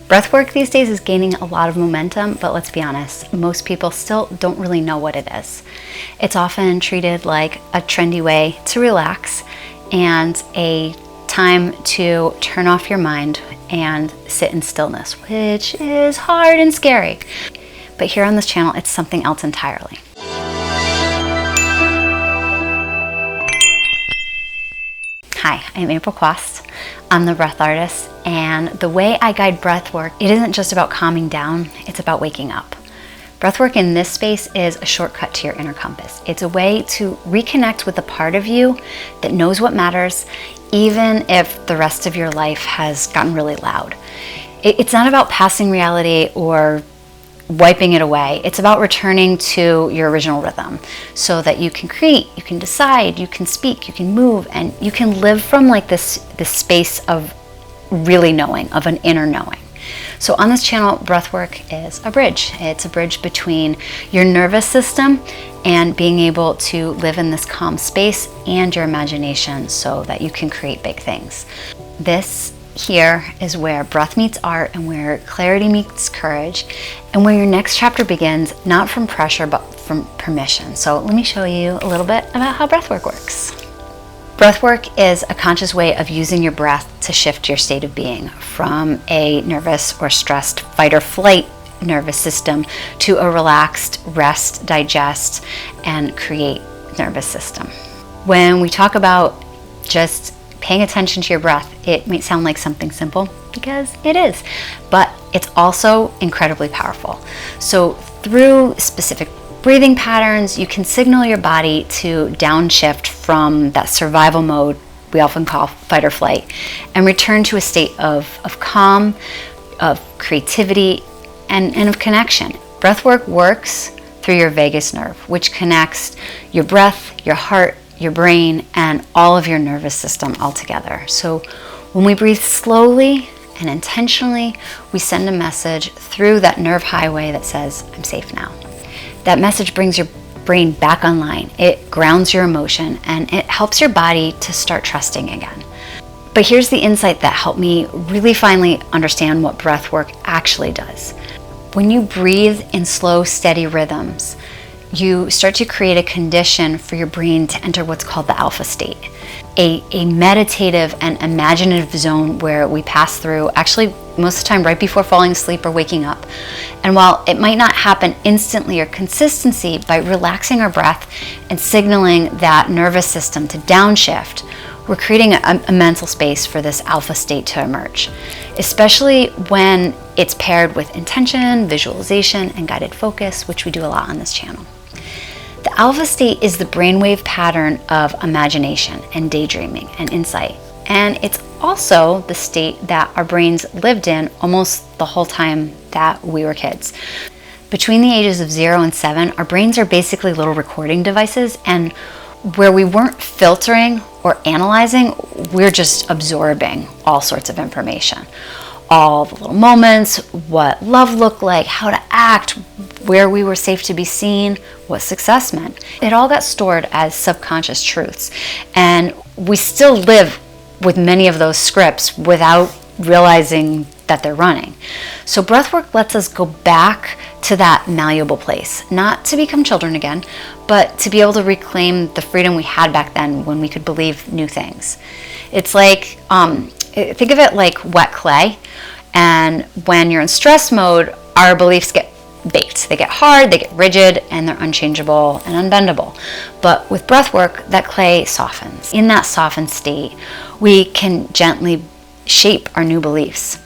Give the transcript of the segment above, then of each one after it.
Breathwork these days is gaining a lot of momentum, but let's be honest, most people still don't really know what it is. It's often treated like a trendy way to relax and a time to turn off your mind and sit in stillness, which is hard and scary. But here on this channel, it's something else entirely. Hi, I'm April Quast. I'm the breath artist, and the way I guide breathwork, it isn't just about calming down, it's about waking up. Breathwork in this space is a shortcut to your inner compass. It's a way to reconnect with the part of you that knows what matters, even if the rest of your life has gotten really loud. It's not about passing reality or wiping it away. It's about returning to your original rhythm so that you can create, you can decide, you can speak, you can move, and you can live from like this space of really knowing, of an inner knowing. So on this channel, breathwork is a bridge. It's a bridge between your nervous system and being able to live in this calm space and your imagination so that you can create big things. This here is where breath meets art and where clarity meets courage and where your next chapter begins, not from pressure, but from permission. So let me show you a little bit about how breathwork works. Breathwork is a conscious way of using your breath to shift your state of being from a nervous or stressed fight or flight nervous system to a relaxed rest, digest, and create nervous system. When we talk about just paying attention to your breath, it might sound like something simple because it is, but it's also incredibly powerful. So through specific breathing patterns, you can signal your body to downshift from that survival mode we often call fight or flight and return to a state of calm, of creativity, and of connection. Breathwork works through your vagus nerve, which connects your breath, your heart, your brain, and all of your nervous system all together. So when we breathe slowly and intentionally, we send a message through that nerve highway that says, I'm safe now. That message brings your brain back online. It grounds your emotion and it helps your body to start trusting again. But here's the insight that helped me really finally understand what breathwork actually does. When you breathe in slow, steady rhythms, you start to create a condition for your brain to enter what's called the alpha state, a meditative and imaginative zone where we pass through actually most of the time right before falling asleep or waking up. And while it might not happen instantly or consistency, by relaxing our breath and signaling that nervous system to downshift, we're creating a mental space for this alpha state to emerge, especially when it's paired with intention, visualization, and guided focus, which we do a lot on this channel. The alpha state is the brainwave pattern of imagination and daydreaming and insight. And it's also the state that our brains lived in almost the whole time that we were kids. Between the ages of 0 and 7, our brains are basically little recording devices, and where we weren't filtering or analyzing, we're just absorbing all sorts of information. All the little moments, what love looked like, how to act, where we were safe to be seen, what success meant. It all got stored as subconscious truths. And we still live with many of those scripts without realizing that they're running. So breathwork lets us go back to that malleable place, not to become children again, but to be able to reclaim the freedom we had back then when we could believe new things. It's like, think of it like wet clay. And when you're in stress mode, our beliefs get baked. They get hard, they get rigid, and they're unchangeable and unbendable. But with breathwork, that clay softens. In that softened state, we can gently shape our new beliefs.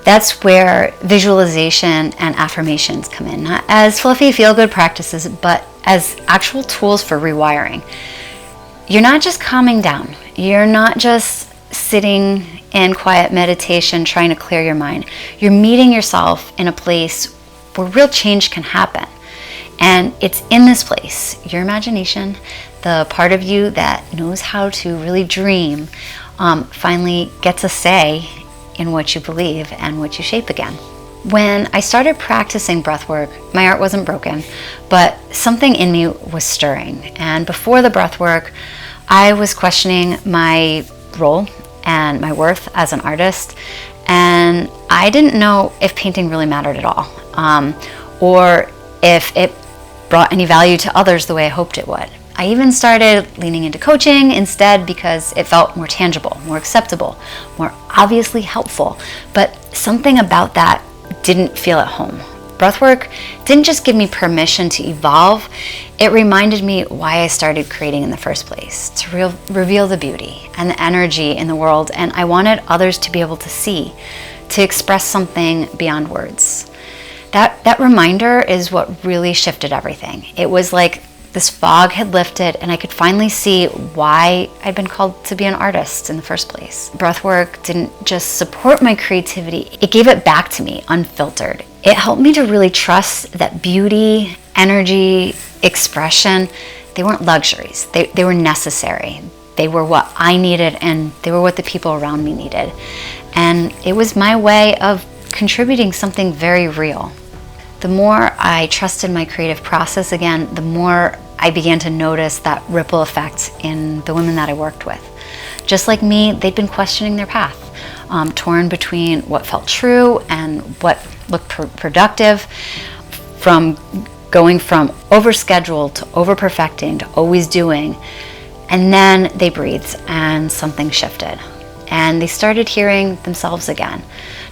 That's where visualization and affirmations come in, not as fluffy feel-good practices, but as actual tools for rewiring. You're not just calming down. You're not just sitting in quiet meditation trying to clear your mind. You're meeting yourself in a place where real change can happen. And it's in this place, your imagination, the part of you that knows how to really dream, finally gets a say in what you believe and what you shape again. When I started practicing breathwork, my art wasn't broken, but something in me was stirring. And before the breathwork, I was questioning my role and my worth as an artist. And I didn't know if painting really mattered at all, or if it brought any value to others the way I hoped it would. I even started leaning into coaching instead because it felt more tangible, more acceptable, more obviously helpful. But something about that didn't feel at home. Breathwork didn't just give me permission to evolve, it reminded me why I started creating in the first place, to reveal the beauty and the energy in the world, and I wanted others to be able to see, to express something beyond words. That reminder is what really shifted everything. It was like this fog had lifted and I could finally see why I'd been called to be an artist in the first place. Breathwork didn't just support my creativity, it gave it back to me unfiltered. It helped me to really trust that beauty, energy, expression, they weren't luxuries, they were necessary. They were what I needed and they were what the people around me needed. And it was my way of contributing something very real. The more I trusted my creative process again, the more I began to notice that ripple effect in the women that I worked with. Just like me, they'd been questioning their path, torn between what felt true and what looked productive, from going from overscheduled to over-perfecting to always doing. And then they breathed and something shifted. And they started hearing themselves again.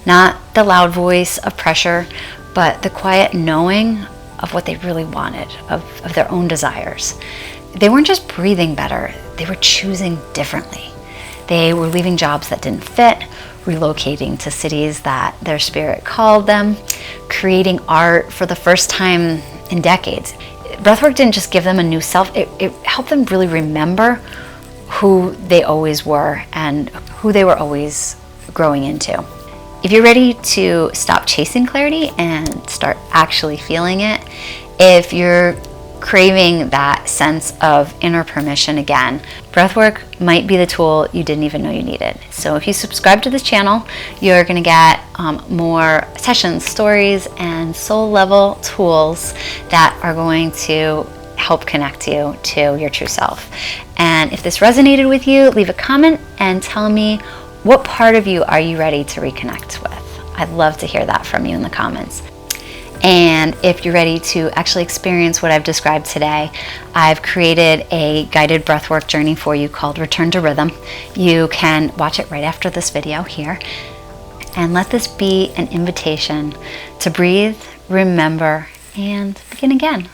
Not the loud voice of pressure, but the quiet knowing of what they really wanted, of their own desires. They weren't just breathing better, they were choosing differently. They were leaving jobs that didn't fit, relocating to cities that their spirit called them, creating art for the first time in decades. Breathwork didn't just give them a new self, it helped them really remember who they always were and who they were always growing into. If you're ready to stop chasing clarity and start actually feeling it, if you're craving that sense of inner permission again, Breathwork might be the tool you didn't even know you needed. So if you subscribe to this channel, you're gonna get more sessions, stories, and soul level tools that are going to help connect you to your true self. And if this resonated with you, leave a comment and tell me, what part of you are you ready to reconnect with? I'd love to hear that from you in the comments. And if you're ready to actually experience what I've described today, I've created a guided breathwork journey for you called Return to Rhythm. You can watch it right after this video here. And let this be an invitation to breathe, remember, and begin again.